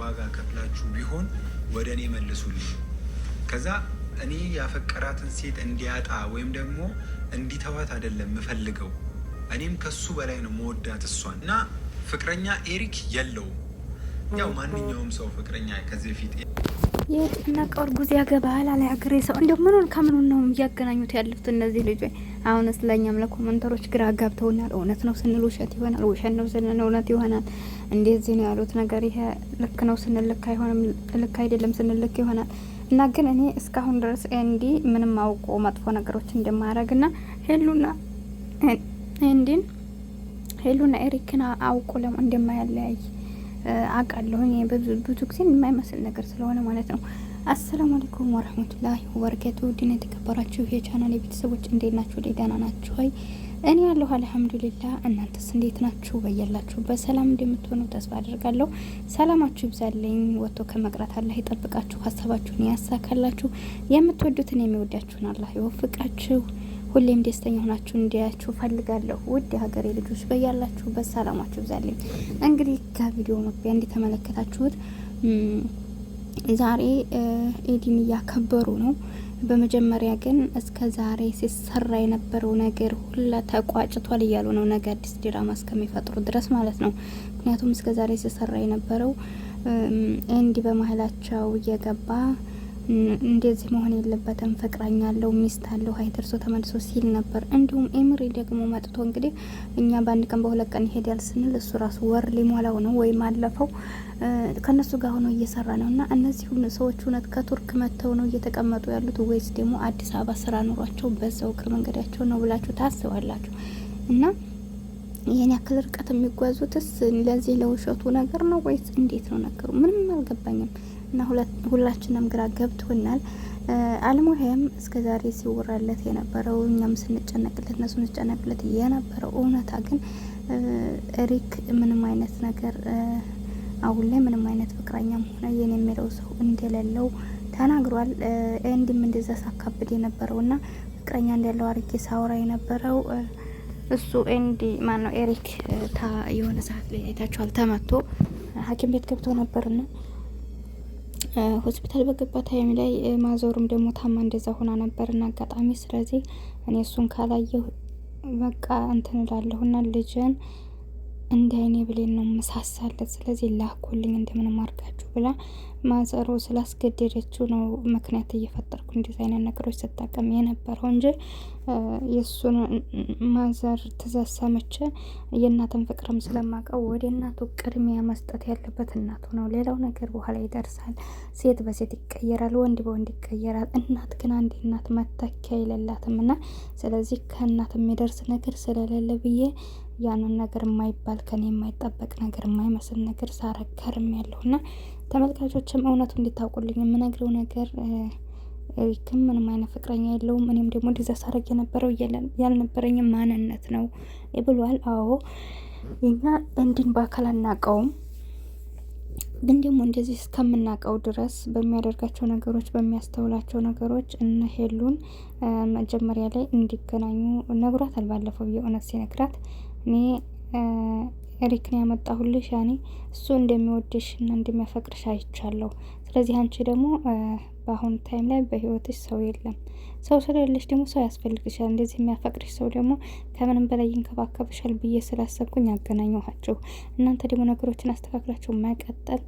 ዋጋ ከፍላችሁ ቢሆን ወደ እኔ መልሱልኝ። ከዛ እኔ ያፈቀራትን ሴት እንዲያጣ ወይም ደግሞ እንዲተዋት አይደለም የምፈልገው። እኔም ከሱ በላይ ነው መወዳት እሷን እና ፍቅረኛ ኤሪክ የለውም። ያው ማንኛውም ሰው ፍቅረኛ ከዚህ በፊት የጨነቀው እርጉዝ ያገባሃል አለ ሀገሬ ሰው። እንደው ምኑን ከምኑን ነው እያገናኙት ያሉት እነዚህ ልጆች? አሁንስ ለእኛም ለኮመንተሮች ግራ አጋብተውናል። እውነት ነው ስንል ውሸት ይሆናል፣ ውሸት ነው ስንል እውነት ይሆናል። እንደዚህ ነው ያሉት ነገር። ይሄ ልክ ነው ስንል ልክ አይሆንም፣ ልክ አይደለም ስንል ልክ ይሆናል። እና ግን እኔ እስካሁን ድረስ ኤንዲ ምንም አውቆ መጥፎ ነገሮች እንደማያደርግና ሄሉና ኤሪክን አውቆ እንደማያለያይ አውቃለሁ። ብዙ ጊዜ የማይመስል ነገር ስለሆነ ማለት ነው። አሰላሙ አለይኩም ወራህመቱላሂ ወበረካቱሁ። ውድና የተከበራችሁ የቻናል ቤተሰቦች እንዴት ናችሁ? ደህና ናችሁ ወይ? እኔ ያለሁ አልሐምዱሊላህ። እናንተስ እንዴት ናችሁ? በያላችሁ በሰላም እንደምትሆኑ ተስፋ አድርጋለሁ። ሰላማችሁ ይብዛልኝ። ወጥቶ ከመቅረት አላህ ይጠብቃችሁ፣ ሀሳባችሁን ያሳካላችሁ፣ የምትወዱትን የሚወዳችሁን አላህ ይወፍቃችሁ። ሁሌም ደስተኛ ሆናችሁ እንዲያችሁ ፈልጋለሁ። ውድ ሀገሬ ልጆች በያላችሁ በሰላማችሁ ይብዛልኝ። እንግዲህ ከቪዲዮ መግቢያ እንደተመለከታችሁት ዛሬ ኢድን እያከበሩ ነው። በመጀመሪያ ግን እስከ ዛሬ ሲሰራ የነበረው ነገር ሁላ ተቋጭቷል እያሉ ነው፣ ነገ አዲስ ድራማ እስከሚፈጥሩ ድረስ ማለት ነው። ምክንያቱም እስከ ዛሬ ሲሰራ የነበረው ኤንዲ በመሀላቸው እየገባ እንደዚህ መሆን የለበትም፣ ፍቅረኛ አለው፣ ሚስት አለው፣ ሀይደርሶ ተመልሶ ሲል ነበር። እንዲሁም ኤምሪ ደግሞ መጥቶ እንግዲህ እኛ በአንድ ቀን በሁለት ቀን ይሄዳል ስንል እሱ ራሱ ወር ሊሞላው ነው ወይም አለፈው ከነሱ ጋር ሆኖ እየሰራ ነው። እና እነዚህ ሰዎች እውነት ከቱርክ መጥተው ነው እየተቀመጡ ያሉት ወይስ ደግሞ አዲስ አበባ ስራ ኑሯቸው በዛው እግር መንገዳቸው ነው ብላችሁ ታስባላችሁ? እና ይሄን ያክል ርቀት የሚጓዙትስ ለዚህ ለውሸቱ ነገር ነው ወይስ እንዴት ነው ነገሩ? ምንም አልገባኝም። እና ሁላችንም ግራ ገብቶናል። አለሙሄም እስከ ዛሬ ሲወራለት የነበረው እኛም ስንጨነቅለት እነሱ ስንጨነቅለት የነበረው እውነታ ግን ኤሪክ ምንም አይነት ነገር አሁን ላይ ምንም አይነት ፍቅረኛም ሆነ የኔ የሚለው ሰው እንደሌለው ተናግሯል። ኤንዲም እንደዛ ሳካብድ የነበረውና ፍቅረኛ እንዳለው አርጌ ሳውራ የነበረው እሱ ኤንዲ ማነው ኤሪክ የሆነ ሰዓት ላይ አይታችኋል፣ ተመቶ ሐኪም ቤት ገብቶ ነበርና ሆስፒታል በገባ ታይም ላይ ማዞሩም ደግሞ ታማ እንደዛ ሆና ነበርና አጋጣሚ። ስለዚህ እኔ እሱን ካላየሁ በቃ እንትን እላለሁና ልጅን እንደ አይኔ ብሌን ነው መሳሳለት። ስለዚህ ላኩልኝ እንደምንም አድርጋችሁ ብላ ማዘሩ ስላስገደደችው ነው ምክንያት እየፈጠርኩ እንደዚህ አይነት ነገሮች ስጠቀም የነበረው እንጂ የሱን ማዘር ትእዛዝ ሰምቼ የእናትን ፍቅርም ስለማቀው ወደ እናቱ ቅድሚያ መስጠት ያለበት እናቱ ነው። ሌላው ነገር በኋላ ይደርሳል። ሴት በሴት ይቀየራል፣ ወንድ በወንድ ይቀየራል። እናት ግን አንድ እናት መተኪያ የሌላትም እና ስለዚህ ከእናት የሚደርስ ነገር ስለሌለ ብዬ ያንን ነገር የማይባል ከኔ የማይጠበቅ ነገር የማይመስል ነገር ሳረከርም ያለሁና ተመልካቾችም እውነቱ እንዲታውቁልኝ የምነግረው ነገር ኤሪክም ምንም አይነት ፍቅረኛ የለውም። እኔም ደግሞ እንደዛ ሳረግ የነበረው ያልነበረኝ ማንነት ነው ብሏል። አዎ እኛ እንዲን በአካል አናውቀውም፣ ግን ደግሞ እንደዚህ እስከምናውቀው ድረስ በሚያደርጋቸው ነገሮች በሚያስተውላቸው ነገሮች እነ ሄሉን መጀመሪያ ላይ እንዲገናኙ ነግሯታል። ባለፈው የእውነት ሲነግራት እኔ ኤሪክን ያመጣሁልሽ ያኔ እሱ እንደሚወድሽ እና እንደሚያፈቅርሽ አይቻለሁ። ስለዚህ አንቺ ደግሞ በአሁኑ ታይም ላይ በህይወትሽ ሰው የለም። ሰው ስለሌለሽ ደግሞ ሰው ያስፈልግሻል። እንደዚህ የሚያፈቅርሽ ሰው ደግሞ ከምንም በላይ ይንከባከብሻል ብዬ ስላሰብኩኝ ያገናኘኋችሁ። እናንተ ደግሞ ነገሮችን አስተካክላችሁ መቀጠል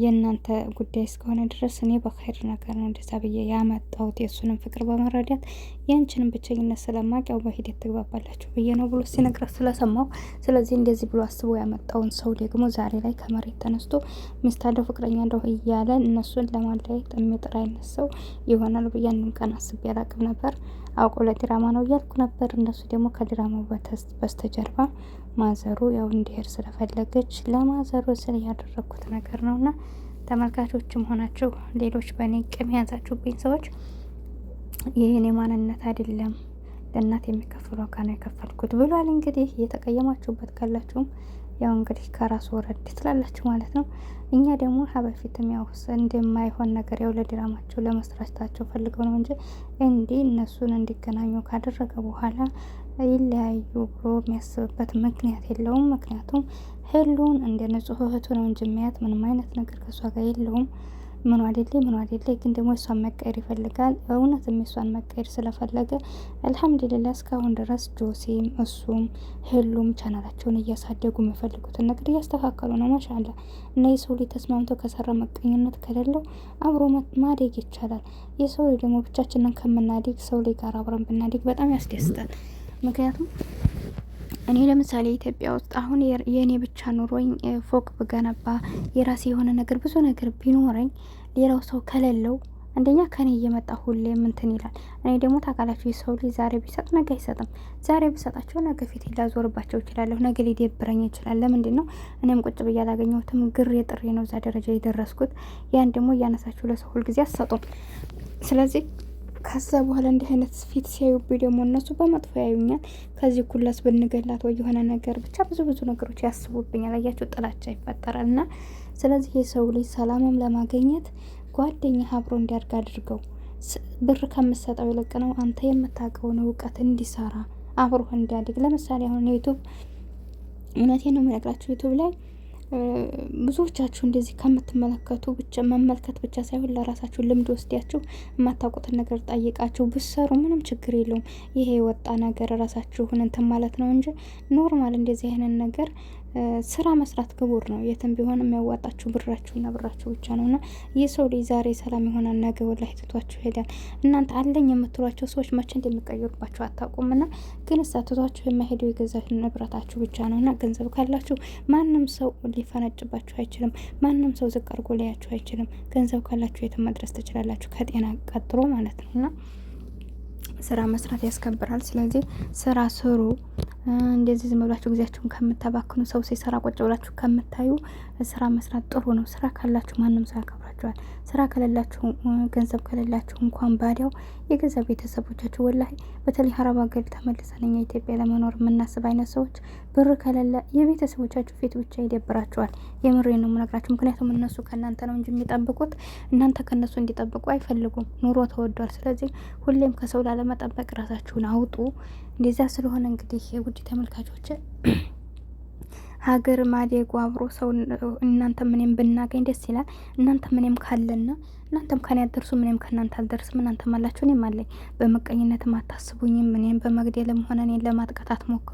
የእናንተ ጉዳይ እስከሆነ ድረስ እኔ በኸይር ነገር ነው እንደዛ ብዬ ያመጣሁት። የእሱንም ፍቅር በመረዳት የአንቺንም ብቸኝነት ስለማቅ ያው በሂደት ትግባባላችሁ ብዬ ነው ብሎ ሲነግራት ስለሰማው፣ ስለዚህ እንደዚህ ብሎ አስቦ ያመጣውን ሰው ደግሞ ዛሬ ላይ ከመሬት ተነስቶ ሚስት አለው ፍቅረኛ እንደው እያለ እነሱን ለማለያየት የሚጥር አይነት ሰው ይሆናል ብዬ አንድም ቀን አስቤ አላቅም ነበር። አውቆ ለድራማ ነው እያልኩ ነበር። እነሱ ደግሞ ከድራማው በስተጀርባ ማዘሩ ያው እንዲሄድ ስለፈለገች ለማዘሩ ስለ ያደረኩት ነገር ነውና ተመልካቾችም ሆናችሁ ሌሎች በእኔ ቅም ያዛችሁብኝ ሰዎች ይሄን የማንነት አይደለም ለእናት የሚከፍለው ካና የከፈልኩት ብሏል። እንግዲህ እየተቀየማችሁበት ካላችሁም ያው እንግዲህ ከራሱ ወረድ ትላላችሁ ማለት ነው። እኛ ደግሞ በፊትም ያው እንደማይሆን ነገር ያው ለድራማቸው ለመስራታቸው ፈልገው ነው እንጂ እንዲ እነሱን እንዲገናኙ ካደረገ በኋላ ይለያዩ ብሎ የሚያስብበት ምክንያት የለውም። ምክንያቱም ሄሉን እንደ ንጹህ እህቱ ነው እንጂ የሚያት ምንም አይነት ነገር ከእሷ ጋር የለውም። ምኑ አይደለ ግን ደግሞ እሷን መቀየር ይፈልጋል። እውነትም የሷን መቀየር ስለፈለገ አልሐምዱሊላህ እስካሁን ድረስ ጆሲም እሱም ሄሉም ቻናላቸውን እያሳደጉ የሚፈልጉትን ነገር እያስተካከሉ ነው። ማሻአላ እና የሰው ልጅ ተስማምቶ ከሰራ መቀኝነት ከሌለው አብሮ ማደግ ይቻላል። የሰው ልጅ ደግሞ ብቻችንን ከምናደግ ሰው ልጅ ጋር አብረን ብናደግ በጣም ያስደስታል። ምክንያቱም እኔ ለምሳሌ ኢትዮጵያ ውስጥ አሁን የእኔ ብቻ ኑሮኝ ፎቅ ብገነባ የራሴ የሆነ ነገር ብዙ ነገር ቢኖረኝ ሌላው ሰው ከሌለው አንደኛ ከኔ እየመጣ ሁሌ ምንትን ይላል። እኔ ደግሞ ታውቃላችሁ የሰው ልጅ ዛሬ ቢሰጥ ነገ አይሰጥም። ዛሬ ብሰጣቸው ነገ ፊት ላዞርባቸው ይችላለሁ። ነገ ሊደብረኝ ይችላል። ለምንድን ነው እኔም ቁጭ ብዬ አላገኘሁትም? ግሬ ጥሬ ነው እዛ ደረጃ የደረስኩት። ያን ደግሞ እያነሳችሁ ለሰው ሁልጊዜ አትሰጡም። ስለዚህ ከዛ በኋላ እንዲህ አይነት ፊት ሲያዩብኝ ደግሞ እነሱ በመጥፎ ያዩኛል። ከዚህ ኩላስ ብንገላት ወይ የሆነ ነገር ብቻ ብዙ ነገሮች ያስቡብኛል። አያችሁ ጥላቻ ይፈጠራል። እና ስለዚህ የሰው ልጅ ሰላምም ለማግኘት ጓደኛ አብሮ እንዲያድግ አድርገው። ብር ከምትሰጠው ይልቅ ነው አንተ የምታውቀውን እውቀት እንዲሰራ አብሮ እንዲያድግ። ለምሳሌ አሁን ዩቱብ እውነቴን ነው የምነግራችሁ ዩቱብ ላይ ብዙዎቻችሁ እንደዚህ ከምትመለከቱ ብቻ መመልከት ብቻ ሳይሆን ለራሳችሁ ልምድ ወስዳችሁ የማታውቁትን ነገር ጠይቃችሁ ብሰሩ ምንም ችግር የለውም። ይሄ የወጣ ነገር ራሳችሁን እንትን ማለት ነው እንጂ ኖርማል እንደዚህ አይነት ነገር ስራ መስራት ክቡር ነው። የትም ቢሆን የሚያዋጣችሁ ብራችሁና ብራችሁ ብቻ ነው። እና የሰው ልጅ ዛሬ ሰላም የሆነ ነገ ወላሂ ትቷችሁ ይሄዳል። እናንተ አለኝ የምትሏቸው ሰዎች መቼ እንደሚቀየሩባችሁ አታውቁም። እና ግን ትቷችሁ የማይሄደው የገዛ ንብረታችሁ ብቻ ነው። እና ገንዘብ ካላችሁ ማንም ሰው ሊፈነጭባችሁ አይችልም። ማንም ሰው ዝቅ አድርጎ ሊያችሁ አይችልም። ገንዘብ ካላችሁ የትም መድረስ ትችላላችሁ፣ ከጤና ቀጥሎ ማለት ነው። እና ስራ መስራት ያስከብራል። ስለዚህ ስራ ስሩ። እንደዚህ ዝም ብላችሁ ጊዜያችሁን ከምታባክኑ ሰው ሲሰራ ቁጭ ብላችሁ ከምታዩ ስራ መስራት ጥሩ ነው። ስራ ካላችሁ ማንም ሰው ያከብራችኋል። ስራ ከሌላችሁ ገንዘብ ከሌላችሁ እንኳን ባዲያው የገዛ ቤተሰቦቻችሁ ወላሂ በተለይ አረብ ሀገር ተመልሰን እኛ ኢትዮጵያ ለመኖር የምናስብ አይነት ሰዎች ብር ከሌለ የቤተሰቦቻችሁ ፊት ብቻ ይደብራችኋል። የምሬ ነው የምነግራችሁ። ምክንያቱም እነሱ ከእናንተ ነው እንጂ የሚጠብቁት እናንተ ከእነሱ እንዲጠብቁ አይፈልጉም። ኑሮ ተወዷል። ስለዚህ ሁሌም ከሰው ላለመጠበቅ ራሳችሁን አውጡ። እንደዛ ስለሆነ እንግዲህ ውድ ተመልካቾች ሀገር ማደጉ አብሮ ሰው እናንተ ምንም ብናገኝ ደስ ይላል። እናንተ ምንም ካለና እናንተም ከኔ አትደርሱ፣ ምንም ከእናንተ አልደርስም። እናንተም አላችሁ እኔም አለኝ። በመቀኝነትም አታስቡኝም። እኔም በመግደልም ሆነ እኔን ለማጥቃት አትሞክሩ።